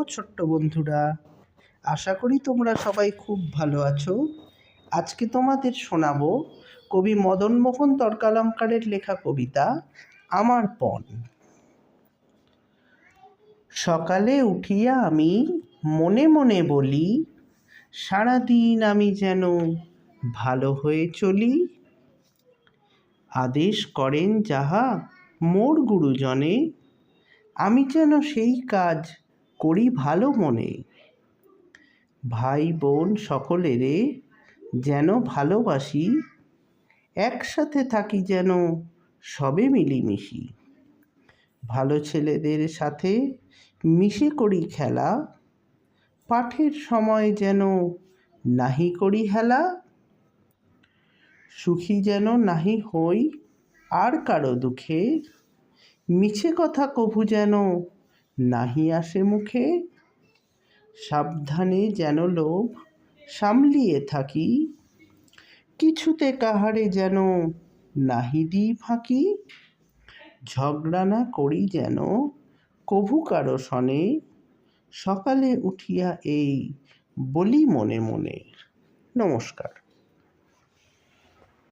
ছোট্ট বন্ধুরা, আশা করি তোমরা সবাই খুব ভালো আছো। আজকে তোমাদের শোনাবো কবি মদনমোহন তর্কালঙ্কারের লেখা কবিতা আমার পণ। সকালে উঠিয়া আমি মনে মনে বলি, সারাদিন আমি যেন ভালো হয়ে চলি। আদেশ করেন যাহা মোর গুরুজনে, আমি যেন সেই কাজ করি ভালো মনে। ভাই বোন সকলেরে যেন ভালোবাসি, একসাথে থাকি যেন সবে মিলিমিশি। ভালো ছেলেদের সাথে মিশে করি খেলা, পাঠের সময় যেন নাহি করি হেলা। সুখী যেন নাহি হই আর কারো দুঃখে, মিছে কথা কভু যেন নাহি আসে মুখে। সাবধানে যেন লোভ সামলিয়ে থাকি, কিছুতে কাহারে যেন নাহি দিই ফাঁকি। ঝগড়া না করি যেন কভু কারো সনে, সকালে উঠিয়া এই বলি মনে মনে। নমস্কার।